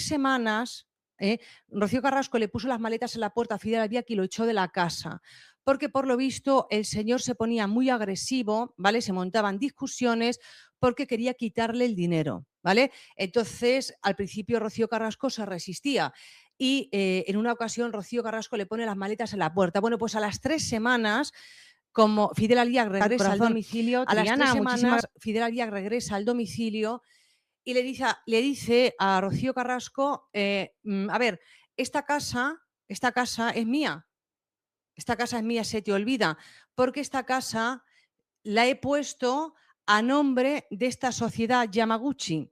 semanas, Rocío Carrasco le puso las maletas en la puerta a Fidel Albiac y lo echó de la casa, porque por lo visto el señor se ponía muy agresivo, ¿vale? Se montaban discusiones porque quería quitarle el dinero, ¿vale? Entonces, al principio Rocío Carrasco se resistía y en una ocasión Rocío Carrasco le pone las maletas en la puerta. Bueno, pues a las 3 semanas, como Fidel Albiac regresa al Corazón. domicilio, a las tres Triana, muchísimas semanas Fidel Albiac regresa al domicilio y le dice a Rocío Carrasco, a ver, esta casa es mía, esta casa es mía, se te olvida, porque esta casa la he puesto a nombre de esta sociedad Yamaguchi,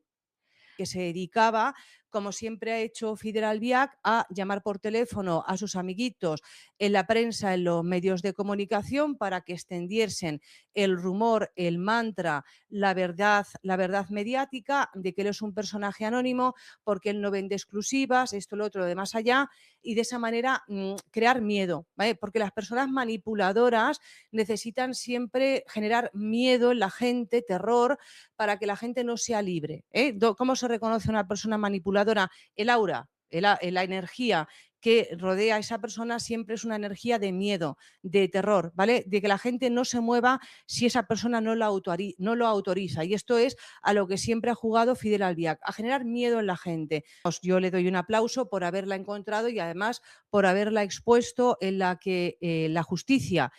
que se dedicaba, como siempre ha hecho Fidel Albiac, a llamar por teléfono a sus amiguitos en la prensa, en los medios de comunicación, para que extendiesen el rumor, el mantra, la verdad mediática de que él es un personaje anónimo, porque él no vende exclusivas, esto, lo otro, de más allá, y de esa manera crear miedo, ¿vale? Porque las personas manipuladoras necesitan siempre generar miedo en la gente, terror, para que la gente no sea libre. ¿Cómo se reconoce una persona manipuladora? El aura, la energía que rodea a esa persona siempre es una energía de miedo, de terror, ¿vale? De que la gente no se mueva si esa persona no lo autoriza. Y esto es a lo que siempre ha jugado Fidel Albiac, a generar miedo en la gente. Yo le doy un aplauso por haberla encontrado y además por haberla expuesto, en la que la justicia,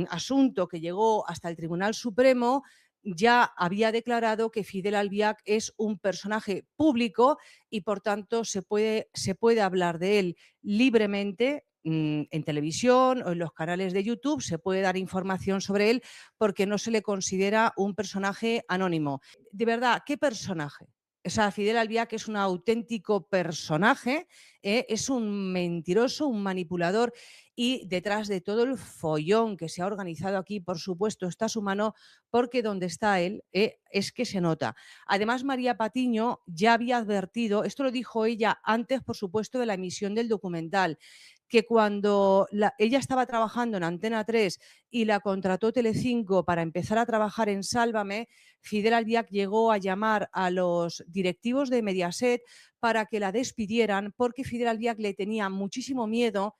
asunto que llegó hasta el Tribunal Supremo, ya había declarado que Fidel Albiac es un personaje público y por tanto se puede hablar de él libremente en televisión o en los canales de YouTube, se puede dar información sobre él porque no se le considera un personaje anónimo. De verdad, ¿qué personaje? O sea, Fidel Albiac es un auténtico personaje, es un mentiroso, un manipulador, y detrás de todo el follón que se ha organizado aquí, por supuesto, está su mano, porque donde está él es que se nota. Además, María Patiño ya había advertido, esto lo dijo ella antes, por supuesto, de la emisión del documental, que cuando ella estaba trabajando en Antena 3 y la contrató Telecinco para empezar a trabajar en Sálvame, Fidel Albiac llegó a llamar a los directivos de Mediaset para que la despidieran, porque Fidel Albiac le tenía muchísimo miedo.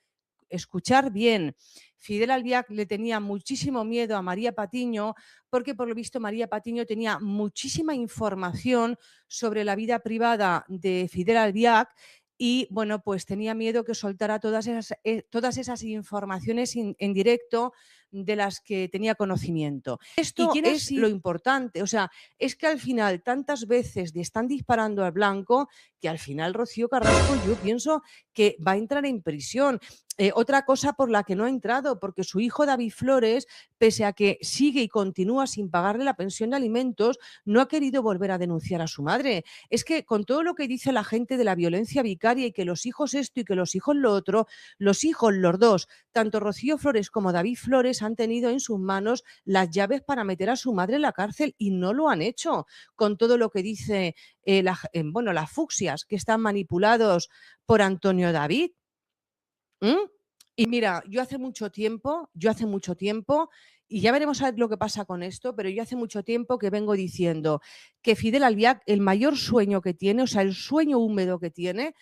Escuchar bien, Fidel Albiac le tenía muchísimo miedo a María Patiño, porque por lo visto María Patiño tenía muchísima información sobre la vida privada de Fidel Albiac y, bueno, pues tenía miedo que soltara todas esas informaciones en directo de las que tenía conocimiento. ¿Y Esto quién ha es lo sido? importante, o sea, es que al final tantas veces le están disparando al blanco que al final Rocío Carrasco, yo pienso que va a entrar en prisión. Otra cosa por la que no ha entrado, porque su hijo David Flores, pese a que sigue y continúa sin pagarle la pensión de alimentos, no ha querido volver a denunciar a su madre. Es que con todo lo que dice la gente de la violencia vicaria y que los hijos esto y que los hijos lo otro, los hijos, los dos, tanto Rocío Flores como David Flores, han tenido en sus manos las llaves para meter a su madre en la cárcel y no lo han hecho. Con todo lo que dice las fucsias que están manipulados por Antonio David. ¿Mm? Y mira, yo hace mucho tiempo, y ya veremos a ver lo que pasa con esto, pero yo hace mucho tiempo que vengo diciendo que Fidel Albiac, el mayor sueño que tiene, o sea, el sueño húmedo que tiene,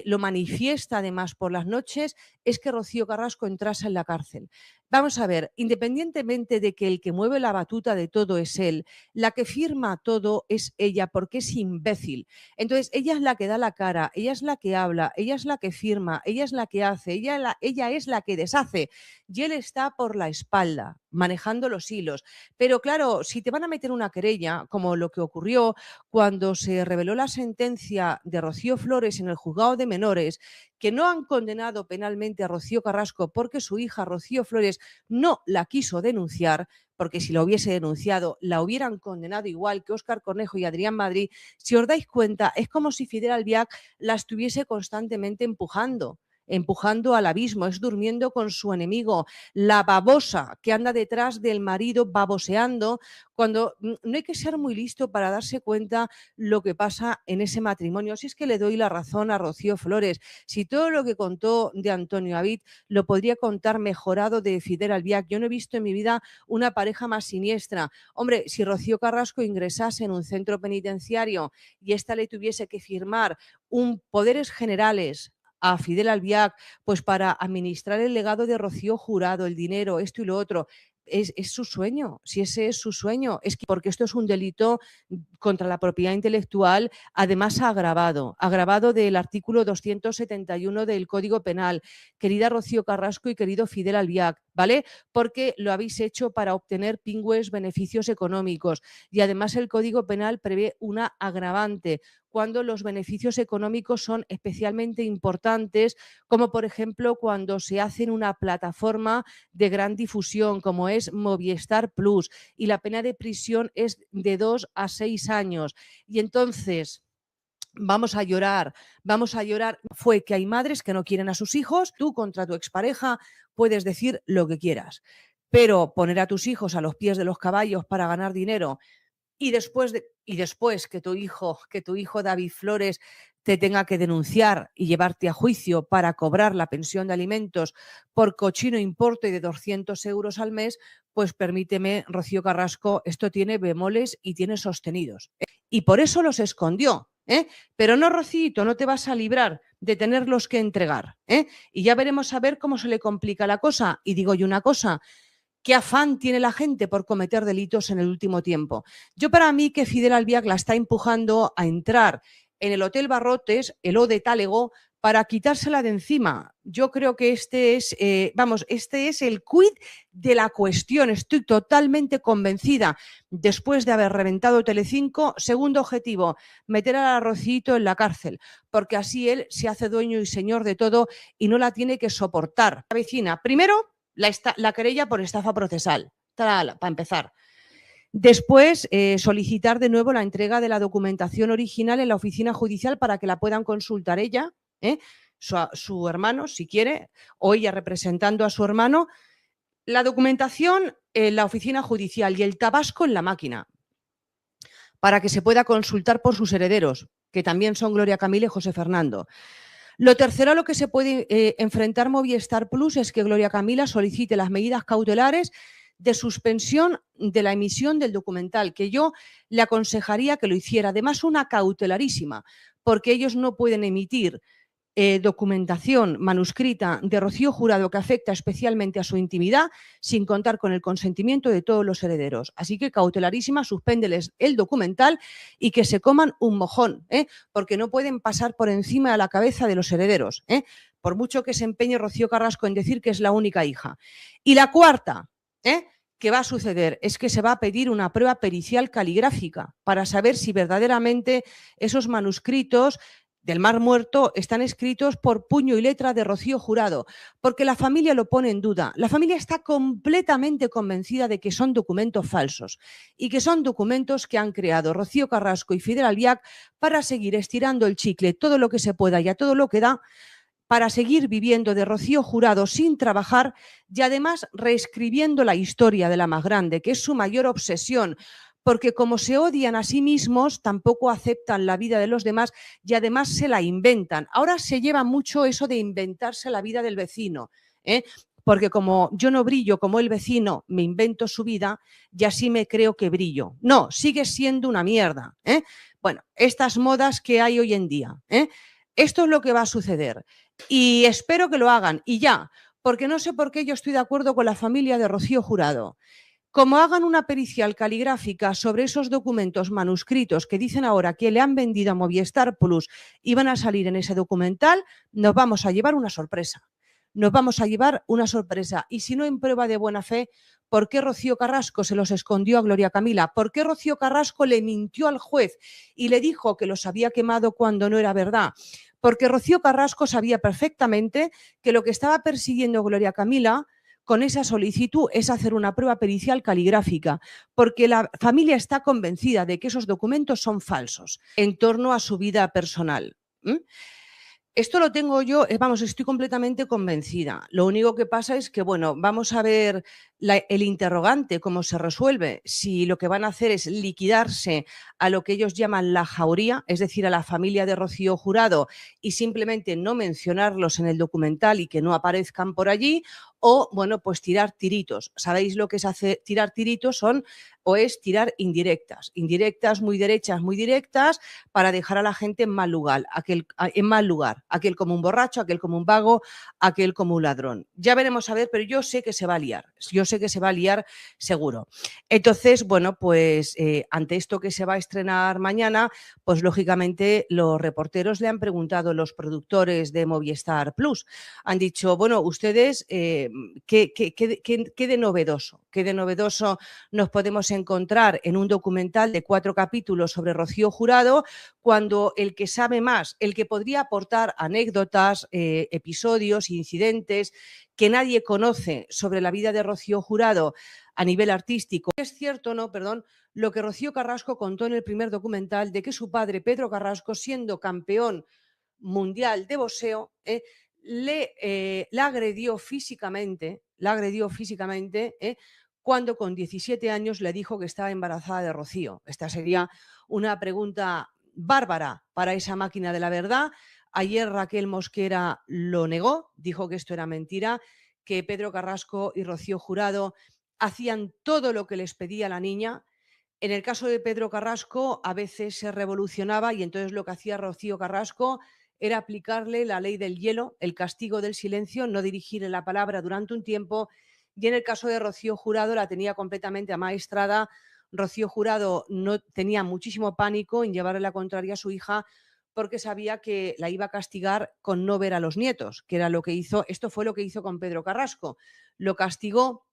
lo manifiesta además por las noches, es que Rocío Carrasco entrase en la cárcel. Vamos a ver, independientemente de que el que mueve la batuta de todo es él, la que firma todo es ella, porque es imbécil. Entonces, ella es la que da la cara, ella es la que habla, ella es la que firma, ella es la que hace, ella es la que deshace, y él está por la espalda, manejando los hilos. Pero claro, si te van a meter una querella, como lo que ocurrió cuando se reveló la sentencia de Rocío Flores en el juzgado de menores, que no han condenado penalmente a Rocío Carrasco porque su hija Rocío Flores no la quiso denunciar, porque si la hubiese denunciado la hubieran condenado igual que Óscar Cornejo y Adrián Madrid. Si os dais cuenta, es como si Fidel Albiac la estuviese constantemente empujando. empujando al abismo, es durmiendo con su enemigo, la babosa que anda detrás del marido baboseando, cuando no hay que ser muy listo para darse cuenta lo que pasa en ese matrimonio. Si es que le doy la razón a Rocío Flores, si todo lo que contó de Antonio Abid lo podría contar mejorado de Fidel Albiac, yo no he visto en mi vida una pareja más siniestra. Hombre, si Rocío Carrasco ingresase en un centro penitenciario y ésta le tuviese que firmar un poderes generales a Fidel Albiac, pues para administrar el legado de Rocío Jurado, el dinero, esto y lo otro. Es su sueño, si ese es su sueño, es que porque esto es un delito contra la propiedad intelectual, además agravado del artículo 271 del Código Penal. Querida Rocío Carrasco y querido Fidel Albiac, ¿vale? Porque lo habéis hecho para obtener pingües beneficios económicos y además el Código Penal prevé una agravante cuando los beneficios económicos son especialmente importantes, como por ejemplo cuando se hace en una plataforma de gran difusión como es Movistar Plus y la pena de prisión es de 2 a 6 años. Y entonces vamos a llorar. Fue que hay madres que no quieren a sus hijos, tú contra tu expareja puedes decir lo que quieras, pero poner a tus hijos a los pies de los caballos para ganar dinero y después que tu hijo David Flores te tenga que denunciar y llevarte a juicio para cobrar la pensión de alimentos por cochino importe de 200 euros al mes, pues permíteme, Rocío Carrasco, esto tiene bemoles y tiene sostenidos. Y por eso los escondió. Pero no, Rocito, no te vas a librar de tenerlos que entregar. Y ya veremos a ver cómo se le complica la cosa. Y digo yo una cosa, ¿qué afán tiene la gente por cometer delitos en el último tiempo? Yo para mí que Fidel Albiac la está empujando a entrar en el Hotel Barrotes, el O de Talego, para quitársela de encima. Yo creo que este es el quid de la cuestión. Estoy totalmente convencida. Después de haber reventado Telecinco, segundo objetivo, meter a Rocito en la cárcel, porque así él se hace dueño y señor de todo y no la tiene que soportar. La vecina, primero, la querella por estafa procesal, para empezar. Después, solicitar de nuevo la entrega de la documentación original en la oficina judicial para que la puedan consultar ella, su hermano, si quiere, o ella representando a su hermano. La documentación en la oficina judicial y el tabasco en la máquina, para que se pueda consultar por sus herederos, que también son Gloria Camila y José Fernando. Lo tercero a lo que se puede enfrentar Movistar Plus es que Gloria Camila solicite las medidas cautelares de suspensión de la emisión del documental, que yo le aconsejaría que lo hiciera. Además, una cautelarísima, porque ellos no pueden emitir documentación manuscrita de Rocío Jurado que afecta especialmente a su intimidad sin contar con el consentimiento de todos los herederos. Así que cautelarísima, suspéndeles el documental y que se coman un mojón, porque no pueden pasar por encima de la cabeza de los herederos, por mucho que se empeñe Rocío Carrasco en decir que es la única hija. Y la cuarta, que va a suceder es que se va a pedir una prueba pericial caligráfica para saber si verdaderamente esos manuscritos del Mar Muerto están escritos por puño y letra de Rocío Jurado, porque la familia lo pone en duda. La familia está completamente convencida de que son documentos falsos y que son documentos que han creado Rocío Carrasco y Fidel Albiac para seguir estirando el chicle todo lo que se pueda y a todo lo que da, para seguir viviendo de Rocío Jurado sin trabajar y además reescribiendo la historia de la más grande, que es su mayor obsesión, porque como se odian a sí mismos, tampoco aceptan la vida de los demás y además se la inventan. Ahora se lleva mucho eso de inventarse la vida del vecino, porque como yo no brillo como el vecino, me invento su vida y así me creo que brillo. No, sigue siendo una mierda. Bueno, estas modas que hay hoy en día. Esto es lo que va a suceder y espero que lo hagan y ya, porque no sé por qué yo estoy de acuerdo con la familia de Rocío Jurado. Como hagan una pericial caligráfica sobre esos documentos manuscritos que dicen ahora que le han vendido a Movistar Plus y van a salir en ese documental, nos vamos a llevar una sorpresa. Nos vamos a llevar una sorpresa. Y si no en prueba de buena fe, ¿por qué Rocío Carrasco se los escondió a Gloria Camila? ¿Por qué Rocío Carrasco le mintió al juez y le dijo que los había quemado cuando no era verdad? Porque Rocío Carrasco sabía perfectamente que lo que estaba persiguiendo Gloria Camila con esa solicitud es hacer una prueba pericial caligráfica, porque la familia está convencida de que esos documentos son falsos en torno a su vida personal. Esto lo tengo yo, vamos, estoy completamente convencida. Lo único que pasa es que, bueno, vamos a ver el interrogante, cómo se resuelve. Si lo que van a hacer es liquidarse a lo que ellos llaman la jauría, es decir, a la familia de Rocío Jurado, y simplemente no mencionarlos en el documental y que no aparezcan por allí, o, bueno, pues tirar tiritos. ¿Sabéis lo que es hacer tirar tiritos? O es tirar indirectas. Indirectas muy derechas, muy directas, para dejar a la gente en mal lugar, aquel como un borracho, aquel como un vago, aquel como un ladrón. Ya veremos a ver, pero yo sé que se va a liar, yo sé que se va a liar seguro. Entonces, bueno, pues ante esto que se va a estrenar mañana, pues lógicamente los reporteros le han preguntado a los productores de Movistar Plus, han dicho, bueno, ustedes, ¿qué de novedoso? ¿Qué de novedoso nos podemos encontrar en un documental de 4 capítulos sobre Rocío Jurado, cuando el que sabe más, el que podría aportar anécdotas, episodios, incidentes que nadie conoce sobre la vida de Rocío Jurado a nivel artístico? Es cierto, no, perdón, lo que Rocío Carrasco contó en el primer documental de que su padre, Pedro Carrasco, siendo campeón mundial de boxeo, la agredió físicamente, cuando con 17 años le dijo que estaba embarazada de Rocío. Esta sería una pregunta bárbara para esa máquina de la verdad. Ayer Raquel Mosquera lo negó, dijo que esto era mentira, que Pedro Carrasco y Rocío Jurado hacían todo lo que les pedía la niña. En el caso de Pedro Carrasco, a veces se revolucionaba y entonces lo que hacía Rocío Carrasco era aplicarle la ley del hielo, el castigo del silencio, no dirigirle la palabra durante un tiempo. Y en el caso de Rocío Jurado la tenía completamente amaestrada. Rocío Jurado no tenía muchísimo pánico en llevarle la contraria a su hija, porque sabía que la iba a castigar con no ver a los nietos, que era lo que hizo. Esto fue lo que hizo con Pedro Carrasco. Lo castigó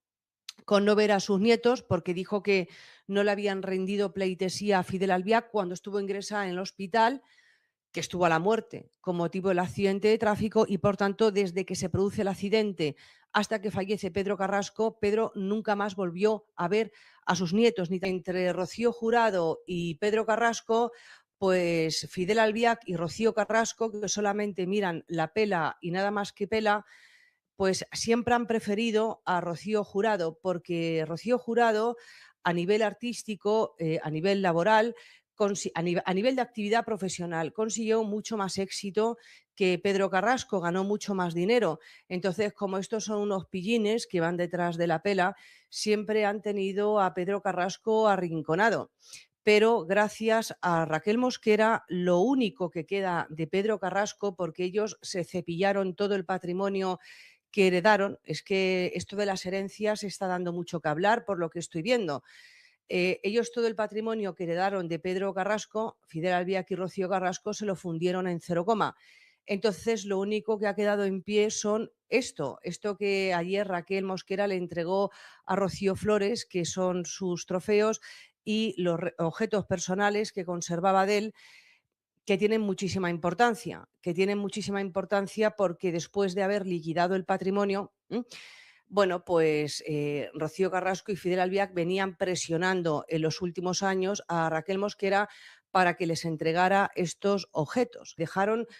con no ver a sus nietos, porque dijo que no le habían rendido pleitesía a Fidel Albiac cuando estuvo ingresada en el hospital, que estuvo a la muerte con motivo del accidente de tráfico, y por tanto, desde que se produce el accidente hasta que fallece Pedro Carrasco, Pedro nunca más volvió a ver a sus nietos. Entre Rocío Jurado y Pedro Carrasco, pues Fidel Albiac y Rocío Carrasco, que solamente miran la pela y nada más que pela, pues siempre han preferido a Rocío Jurado, porque Rocío Jurado, a nivel artístico, a nivel laboral, a nivel de actividad profesional, consiguió mucho más éxito que Pedro Carrasco, ganó mucho más dinero. Entonces, como estos son unos pillines que van detrás de la pela, siempre han tenido a Pedro Carrasco arrinconado. Pero gracias a Raquel Mosquera, lo único que queda de Pedro Carrasco, porque ellos se cepillaron todo el patrimonio que heredaron, es que esto de las herencias está dando mucho que hablar por lo que estoy viendo. Ellos todo el patrimonio que heredaron de Pedro Carrasco, Fidel Albiac y Rocío Carrasco, se lo fundieron en cero coma. Entonces, lo único que ha quedado en pie son esto que ayer Raquel Mosquera le entregó a Rocío Flores, que son sus trofeos y los objetos personales que conservaba de él, que tienen muchísima importancia porque después de haber liquidado el patrimonio, bueno, pues Rocío Carrasco y Fidel Albiac venían presionando en los últimos años a Raquel Mosquera para que les entregara estos objetos.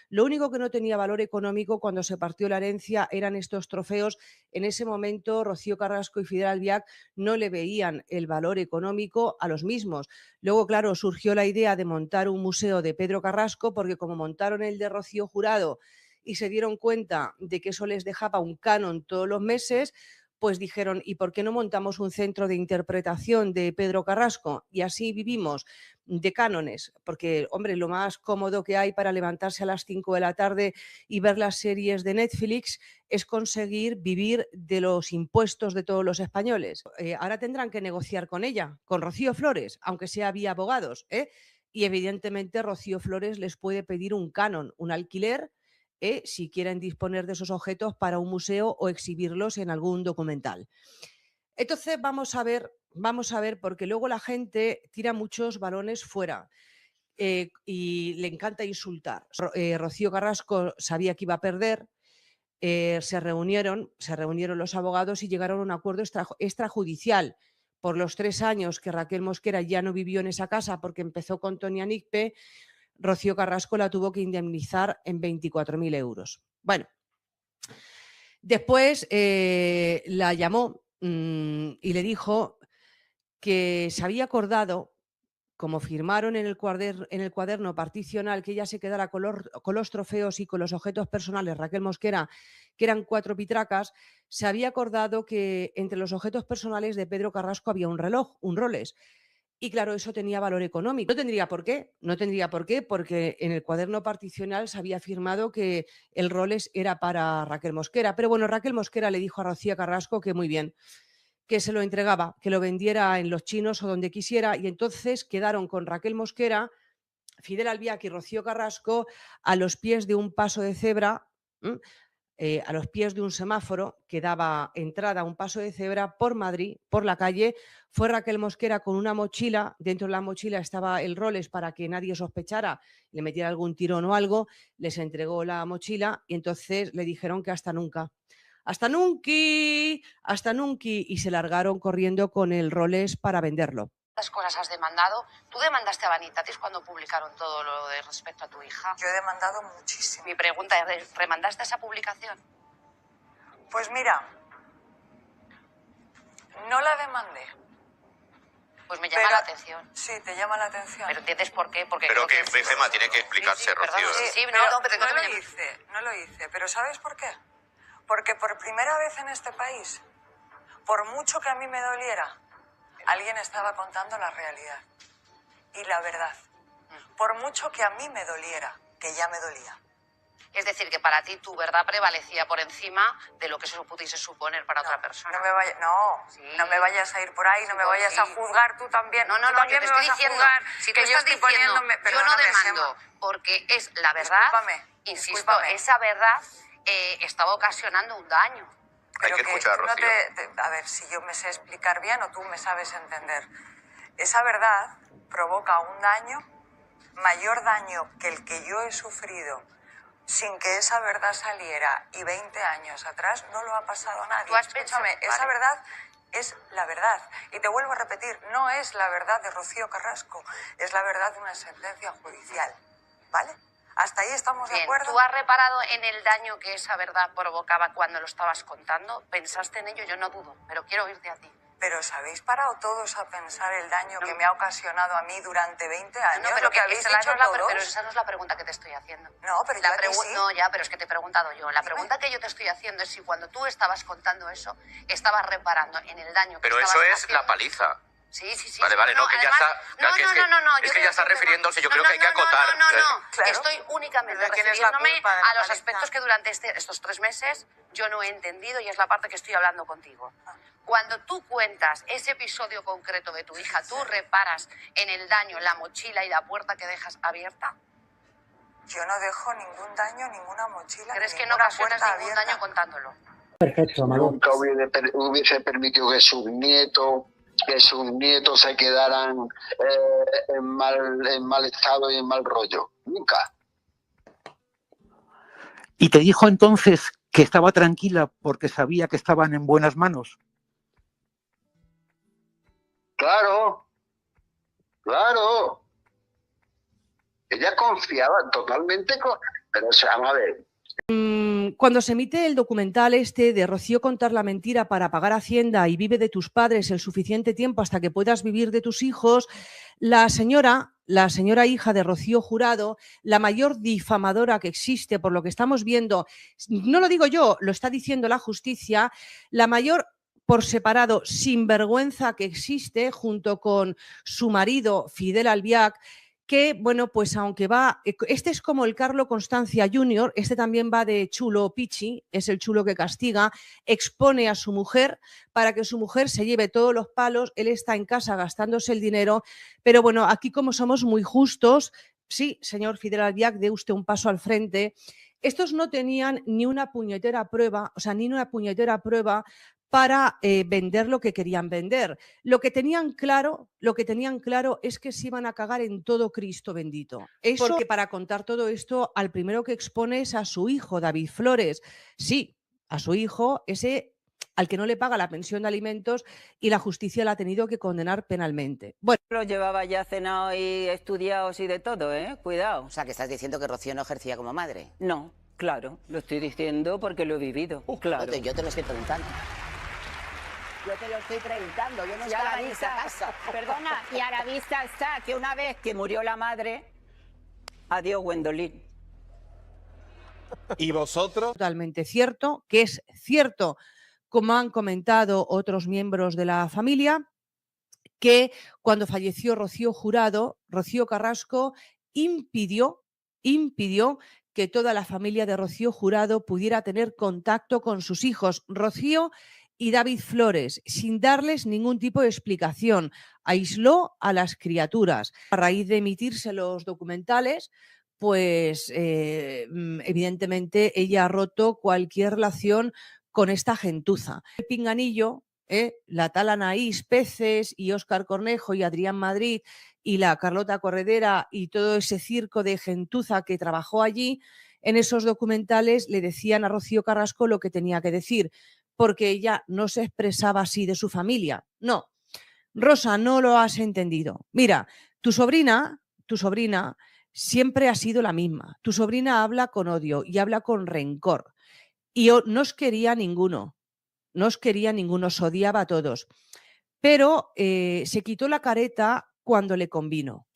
Lo único que no tenía valor económico cuando se partió la herencia eran estos trofeos. En ese momento Rocío Carrasco y Fidel Albiac no le veían el valor económico a los mismos. Luego, claro, surgió la idea de montar un museo de Pedro Carrasco, porque como montaron el de Rocío Jurado y se dieron cuenta de que eso les dejaba un canon todos los meses, pues dijeron, ¿y por qué no montamos un centro de interpretación de Pedro Carrasco? Y así vivimos de cánones, porque, hombre, lo más cómodo que hay para levantarse a las 5 de la tarde y ver las series de Netflix es conseguir vivir de los impuestos de todos los españoles. Ahora tendrán que negociar con ella, con Rocío Flores, aunque sea vía abogados, y evidentemente Rocío Flores les puede pedir un canon, un alquiler, si quieren disponer de esos objetos para un museo o exhibirlos en algún documental. Entonces vamos a ver, porque luego la gente tira muchos balones fuera, y le encanta insultar. Rocío Carrasco sabía que iba a perder, se reunieron los abogados y llegaron a un acuerdo extrajudicial. Por los 3 años que Raquel Mosquera ya no vivió en esa casa porque empezó con Tonia Nicpe, Rocío Carrasco la tuvo que indemnizar en 24.000 euros. Bueno, después la llamó y le dijo que se había acordado, como firmaron en el cuaderno particional, que ella se quedara con los trofeos y con los objetos personales, Raquel Mosquera, que eran 4 pitracas, se había acordado que entre los objetos personales de Pedro Carrasco había un reloj, un Rolex. Y claro, eso tenía valor económico. No tendría por qué, porque en el cuaderno particional se había firmado que el Rolex era para Raquel Mosquera. Pero bueno, Raquel Mosquera le dijo a Rocío Carrasco que muy bien, que se lo entregaba, que lo vendiera en Los Chinos o donde quisiera, y entonces quedaron con Raquel Mosquera, Fidel Albiac y Rocío Carrasco a los pies de un paso de cebra, a los pies de un semáforo que daba entrada a un paso de cebra por Madrid, por la calle. Fue Raquel Mosquera con una mochila, dentro de la mochila estaba el Rolex para que nadie sospechara, le metiera algún tirón o algo, les entregó la mochila y entonces le dijeron que hasta nunca. Hasta nunca, hasta nunca, y se largaron corriendo con el Rolex para venderlo. ¿Cuántas cosas has demandado? ¿Tú demandaste a Vanitatis cuando publicaron todo lo de respecto a tu hija? Yo he demandado muchísimo. Mi pregunta es, ¿remandaste esa publicación? Pues mira, no la demandé. Pues me llama la atención. Sí, te llama la atención. ¿Pero entiendes por qué? Porque pero que Gemma tiene que explicarse, Rocío. No lo hice. Pero ¿sabes por qué? Porque por primera vez en este país, por mucho que a mí me doliera, alguien estaba contando la realidad y la verdad. Por mucho que a mí me doliera, que ya me dolía. Es decir, que para ti tu verdad prevalecía por encima de lo que eso pudiese suponer para otra persona. No me vayas a ir por ahí, no me vayas a juzgar tú también. No, tú también yo te me estoy vas diciendo, a juzgar si que tú yo estás estoy poniéndome... yo no demando, porque es la verdad, insisto, esa verdad estaba ocasionando un daño. Hay que escuchar, Rocío. A ver, si yo me sé explicar bien o tú me sabes entender. Esa verdad provoca un daño, mayor daño que el que yo he sufrido sin que esa verdad saliera, y 20 años atrás no lo ha pasado a nadie. ¿Tú has Escúchame, pensado? esa verdad es la verdad. Y te vuelvo a repetir, no es la verdad de Rocío Carrasco, es la verdad de una sentencia judicial. ¿Vale? ¿Hasta ahí estamos de acuerdo? ¿Tú has reparado en el daño que esa verdad provocaba cuando lo estabas contando? ¿Pensaste en ello? Yo no dudo, pero quiero oírte a ti. Pero ¿os habéis parado todos a pensar el daño que me ha ocasionado a mí durante 20 años? No, pero lo que habéis hecho todos. Pero esa no es la pregunta que te estoy haciendo. No, pero yo sí. No, ya, pero es que te he preguntado yo. La pregunta que yo te estoy haciendo es si cuando tú estabas contando eso, estabas reparando en el daño que pero estabas eso es haciendo. la paliza. Sí. Vale, no, que además, ya está. Es que ya está refiriéndose, yo creo que hay que acotar. No. Claro. Estoy únicamente Pero ¿quién es la refiriéndome culpa de la a los paliza? aspectos que durante estos 3 meses yo no he entendido y es la parte que estoy hablando contigo. Cuando tú cuentas ese episodio concreto de tu hija, ¿tú reparas en el daño, en la mochila y la puerta que dejas abierta? Yo no dejo ningún daño, ninguna mochila. ¿Crees que no ninguna ocasionas puerta ningún abierta. daño contándolo? Perfecto, Amador. Nunca hubiese permitido que sus nietos se quedaran en mal estado y en mal rollo. Nunca. ¿Y te dijo entonces que estaba tranquila porque sabía que estaban en buenas manos? Claro. Ella confiaba totalmente pero vamos a ver. Cuando se emite el documental este de Rocío contar la mentira para pagar Hacienda y vive de tus padres el suficiente tiempo hasta que puedas vivir de tus hijos, la señora hija de Rocío Jurado, la mayor difamadora que existe por lo que estamos viendo, no lo digo yo, lo está diciendo la justicia, la mayor por separado sinvergüenza que existe junto con su marido Fidel Albiac, que, bueno, pues aunque va, este es como el Carlo Constancia Jr., este también va de chulo pichi, es el chulo que castiga, expone a su mujer para que su mujer se lleve todos los palos, él está en casa gastándose el dinero, pero bueno, aquí como somos muy justos, sí, señor Fidel Albiac, dé usted un paso al frente. Estos no tenían ni una puñetera prueba, para vender lo que querían vender. Lo que tenían claro es que se iban a cagar en todo Cristo bendito. Porque para contar todo esto, al primero que expone es a su hijo, David Flores. Sí, a su hijo, ese al que no le paga la pensión de alimentos y la justicia la ha tenido que condenar penalmente. Bueno, Los llevaba ya cenados y estudiados y de todo, ¿eh? Cuidado. O sea, que estás diciendo que Rocío no ejercía como madre. No, claro, lo estoy diciendo porque lo he vivido, claro. Yo te lo estoy preguntando. Yo te lo estoy preguntando, yo no estaba en esa casa. Perdona, y a la vista está que una vez que murió la madre, adiós Gwendolyn. ¿Y vosotros? totalmente cierto, que es cierto, como han comentado otros miembros de la familia, que cuando falleció Rocío Jurado, Rocío Carrasco impidió que toda la familia de Rocío Jurado pudiera tener contacto con sus hijos, Rocío y David Flores, sin darles ningún tipo de explicación. Aisló a las criaturas. A raíz de emitirse los documentales, pues evidentemente ella ha roto cualquier relación con esta gentuza. El pinganillo, la tal Anaís Peces y Óscar Cornejo y Adrián Madrid y la Carlota Corredera y todo ese circo de gentuza que trabajó allí, en esos documentales le decían a Rocío Carrasco lo que tenía que decir, porque ella no se expresaba así de su familia. No, Rosa, no lo has entendido. Mira, tu sobrina siempre ha sido la misma. Tu sobrina habla con odio y habla con rencor. Y no os quería ninguno. No os quería ninguno, os odiaba a todos. Pero se quitó la careta cuando le convino.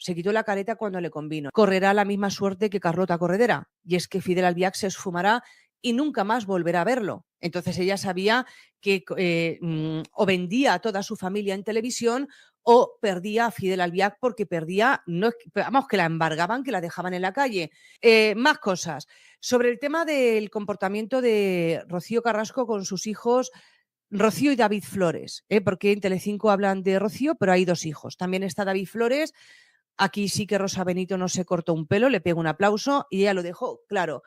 Correrá la misma suerte que Carlota Corredera. Y es que Fidel Albiac se esfumará y nunca más volverá a verlo. Entonces ella sabía que o vendía a toda su familia en televisión o perdía a Fidel Albiac porque perdía, no, vamos, que la embargaban, que la dejaban en la calle. Más cosas. Sobre el tema del comportamiento de Rocío Carrasco con sus hijos, Rocío y David Flores, porque en Telecinco hablan de Rocío, pero hay dos hijos. También está David Flores. Aquí sí que Rosa Benito no se cortó un pelo, le pego un aplauso y ella lo dejó claro.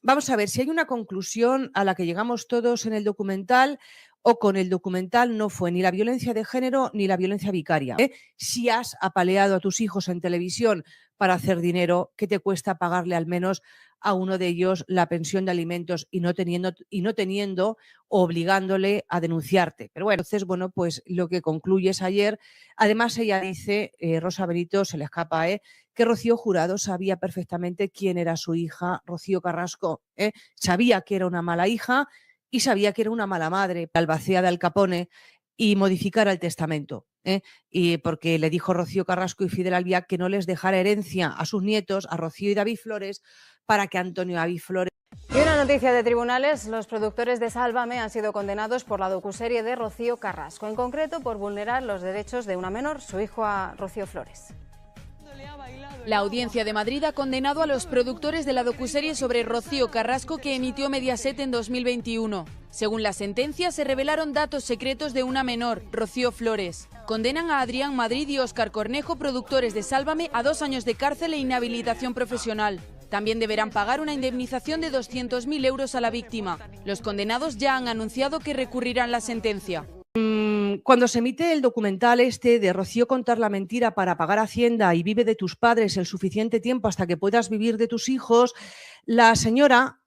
Vamos a ver, si hay una conclusión a la que llegamos todos en el documental o con el documental, no fue ni la violencia de género ni la violencia vicaria. Si has apaleado a tus hijos en televisión para hacer dinero, ¿qué te cuesta pagarle al menos a uno de ellos la pensión de alimentos y no teniendo obligándole a denunciarte? Pero bueno, entonces, bueno, pues lo que concluyes ayer, además ella dice, Rosa Benito se le escapa, que Rocío Jurado sabía perfectamente quién era su hija, Rocío Carrasco, sabía que era una mala hija y sabía que era una mala madre, albacea de Al Capone, y modificara el testamento. Y porque le dijo Rocío Carrasco y Fidel Albiac que no les dejara herencia a sus nietos, a Rocío y David Flores, para que Antonio David Flores... Y una noticia de tribunales, los productores de Sálvame han sido condenados por la docuserie de Rocío Carrasco, en concreto por vulnerar los derechos de una menor, su hijo a Rocío Flores. La Audiencia de Madrid ha condenado a los productores de la docuserie sobre Rocío Carrasco que emitió Mediaset en 2021. Según la sentencia, se revelaron datos secretos de una menor, Rocío Flores. Condenan a Adrián Madrid y Óscar Cornejo, productores de Sálvame, a 2 años de cárcel e inhabilitación profesional. También deberán pagar una indemnización de 200.000 euros a la víctima. Los condenados ya han anunciado que recurrirán la sentencia. Cuando se emite el documental de Rocío contar la mentira para pagar Hacienda y vive de tus padres el suficiente tiempo hasta que puedas vivir de tus hijos, la señora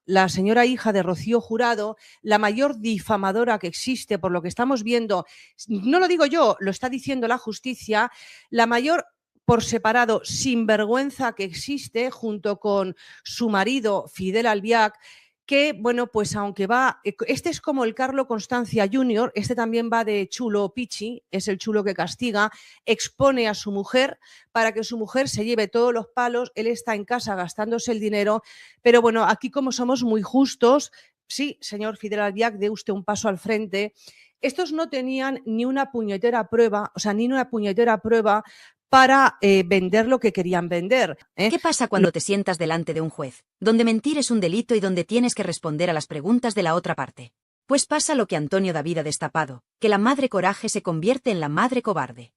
hija de Rocío Jurado, la mayor difamadora que existe por lo que estamos viendo, no lo digo yo, lo está diciendo la justicia, la mayor por separado sinvergüenza que existe junto con su marido Fidel Albiac, que, bueno, pues aunque va, este es como el Carlo Constancia Jr., este también va de chulo pichi, es el chulo que castiga, expone a su mujer para que su mujer se lleve todos los palos, él está en casa gastándose el dinero, pero bueno, aquí como somos muy justos, sí, señor Fidel Albiac, dé usted un paso al frente, estos no tenían ni una puñetera prueba, para vender lo que querían vender. ¿Qué pasa cuando te sientas delante de un juez, donde mentir es un delito y donde tienes que responder a las preguntas de la otra parte? Pues pasa lo que Antonio David ha destapado, que la madre coraje se convierte en la madre cobarde.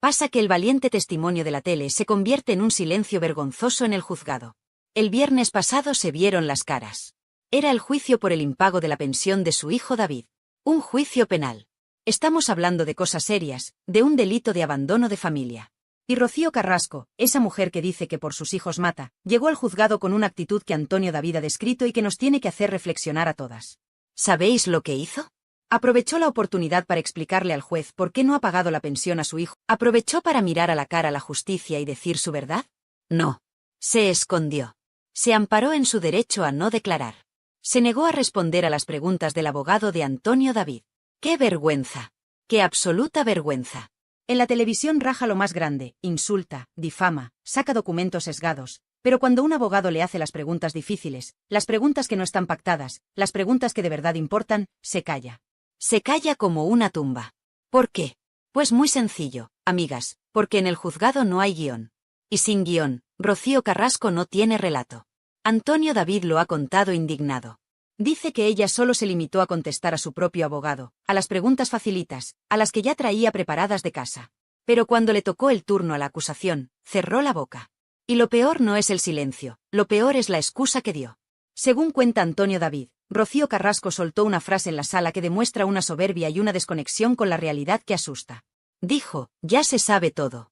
Pasa que el valiente testimonio de la tele se convierte en un silencio vergonzoso en el juzgado. El viernes pasado se vieron las caras. Era el juicio por el impago de la pensión de su hijo David. Un juicio penal. Estamos hablando de cosas serias, de un delito de abandono de familia. Y Rocío Carrasco, esa mujer que dice que por sus hijos mata, llegó al juzgado con una actitud que Antonio David ha descrito y que nos tiene que hacer reflexionar a todas. ¿Sabéis lo que hizo? Aprovechó la oportunidad para explicarle al juez por qué no ha pagado la pensión a su hijo. ¿Aprovechó para mirar a la cara a la justicia y decir su verdad? No. Se escondió. Se amparó en su derecho a no declarar. Se negó a responder a las preguntas del abogado de Antonio David. ¡Qué vergüenza! ¡Qué absoluta vergüenza! En la televisión raja lo más grande, insulta, difama, saca documentos sesgados, pero cuando un abogado le hace las preguntas difíciles, las preguntas que no están pactadas, las preguntas que de verdad importan, se calla. Se calla como una tumba. ¿Por qué? Pues muy sencillo, amigas, porque en el juzgado no hay guión. Y sin guión, Rocío Carrasco no tiene relato. Antonio David lo ha contado indignado. Dice que ella solo se limitó a contestar a su propio abogado, a las preguntas facilitas, a las que ya traía preparadas de casa. Pero cuando le tocó el turno a la acusación, cerró la boca. Y lo peor no es el silencio, lo peor es la excusa que dio. Según cuenta Antonio David, Rocío Carrasco soltó una frase en la sala que demuestra una soberbia y una desconexión con la realidad que asusta. Dijo, ya se sabe todo.